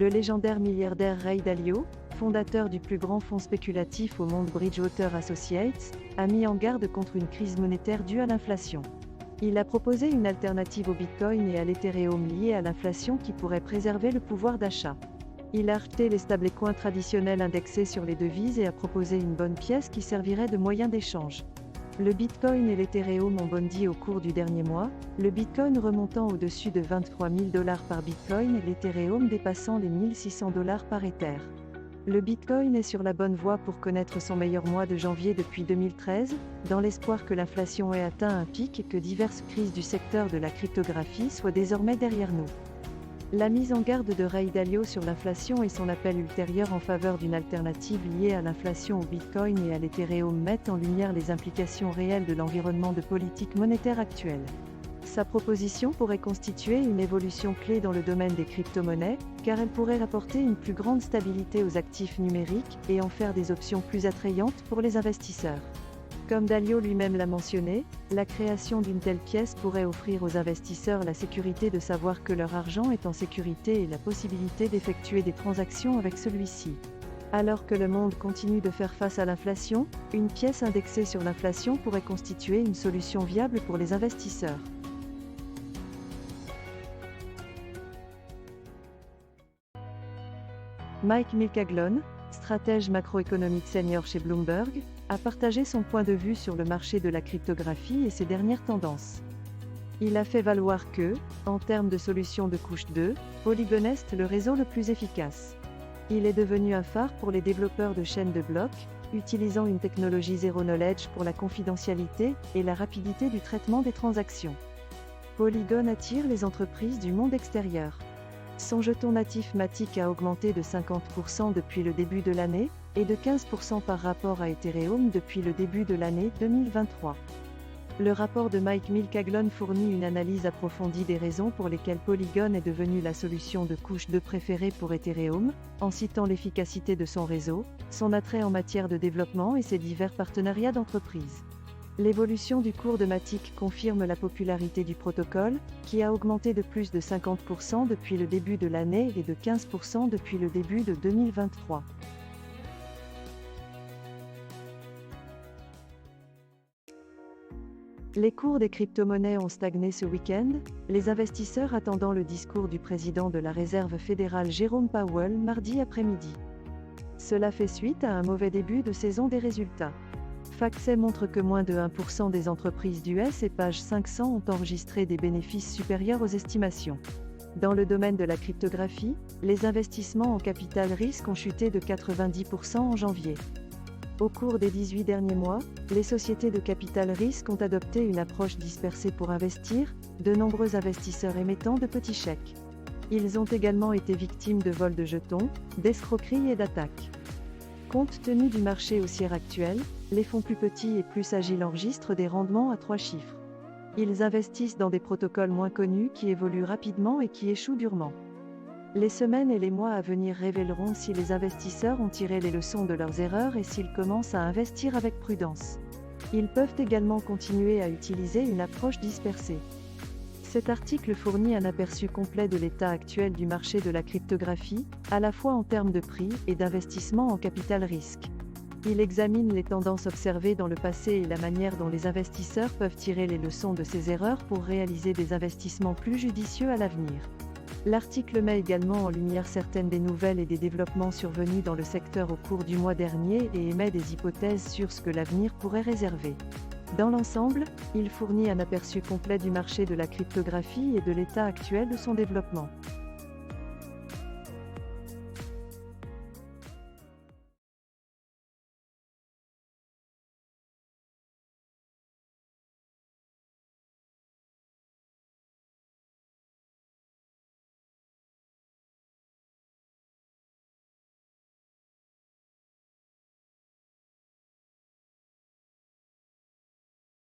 Le légendaire milliardaire Ray Dalio, fondateur du plus grand fonds spéculatif au monde Bridgewater Associates, a mis en garde contre une crise monétaire due à l'inflation. Il a proposé une alternative au Bitcoin et à l'Ethereum liée à l'inflation qui pourrait préserver le pouvoir d'achat. Il a rejeté les stablecoins traditionnels indexés sur les devises et a proposé une bonne pièce qui servirait de moyen d'échange. Le Bitcoin et l'Ethereum ont bondi au cours du dernier mois, le Bitcoin remontant au-dessus de 23 000 $ par Bitcoin et l'Ethereum dépassant les 1 600 $ par Ether. Le Bitcoin est sur la bonne voie pour connaître son meilleur mois de janvier depuis 2013, dans l'espoir que l'inflation ait atteint un pic et que diverses crises du secteur de la cryptographie soient désormais derrière nous. La mise en garde de Ray Dalio sur l'inflation et son appel ultérieur en faveur d'une alternative liée à l'inflation au Bitcoin et à l'Ethereum mettent en lumière les implications réelles de l'environnement de politique monétaire actuelle. Sa proposition pourrait constituer une évolution clé dans le domaine des crypto-monnaies, car elle pourrait apporter une plus grande stabilité aux actifs numériques et en faire des options plus attrayantes pour les investisseurs. Comme Dalio lui-même l'a mentionné, la création d'une telle pièce pourrait offrir aux investisseurs la sécurité de savoir que leur argent est en sécurité et la possibilité d'effectuer des transactions avec celui-ci. Alors que le monde continue de faire face à l'inflation, une pièce indexée sur l'inflation pourrait constituer une solution viable pour les investisseurs. Mike Milcaglone, stratège macroéconomique senior chez Bloomberg, a partagé son point de vue sur le marché de la cryptographie et ses dernières tendances. Il a fait valoir que, en termes de solutions de couche 2, Polygon est le réseau le plus efficace. Il est devenu un phare pour les développeurs de chaînes de blocs, utilisant une technologie Zero Knowledge pour la confidentialité et la rapidité du traitement des transactions. Polygon attire les entreprises du monde extérieur. Son jeton natif Matic a augmenté de 50% depuis le début de l'année, et de 15% par rapport à Ethereum depuis le début de l'année 2023. Le rapport de Mike Milcaglone fournit une analyse approfondie des raisons pour lesquelles Polygon est devenu la solution de couche 2 préférée pour Ethereum, en citant l'efficacité de son réseau, son attrait en matière de développement et ses divers partenariats d'entreprise. L'évolution du cours de Matic confirme la popularité du protocole, qui a augmenté de plus de 50% depuis le début de l'année et de 15% depuis le début de 2023. Les cours des crypto-monnaies ont stagné ce week-end, les investisseurs attendant le discours du président de la Réserve fédérale Jérôme Powell mardi après-midi. Cela fait suite à un mauvais début de saison des résultats. FactSet montre que moins de 1% des entreprises d'US et Page 500 ont enregistré des bénéfices supérieurs aux estimations. Dans le domaine de la cryptographie, les investissements en capital risque ont chuté de 90% en janvier. Au cours des 18 derniers mois, les sociétés de capital risque ont adopté une approche dispersée pour investir, de nombreux investisseurs émettant de petits chèques. Ils ont également été victimes de vols de jetons, d'escroqueries et d'attaques. Compte tenu du marché haussier actuel, les fonds plus petits et plus agiles enregistrent des rendements à 3 chiffres. Ils investissent dans des protocoles moins connus qui évoluent rapidement et qui échouent durement. Les semaines et les mois à venir révéleront si les investisseurs ont tiré les leçons de leurs erreurs et s'ils commencent à investir avec prudence. Ils peuvent également continuer à utiliser une approche dispersée. Cet article fournit un aperçu complet de l'état actuel du marché de la cryptographie, à la fois en termes de prix et d'investissement en capital risque. Il examine les tendances observées dans le passé et la manière dont les investisseurs peuvent tirer les leçons de ces erreurs pour réaliser des investissements plus judicieux à l'avenir. L'article met également en lumière certaines des nouvelles et des développements survenus dans le secteur au cours du mois dernier et émet des hypothèses sur ce que l'avenir pourrait réserver. Dans l'ensemble, il fournit un aperçu complet du marché de la cryptographie et de l'état actuel de son développement.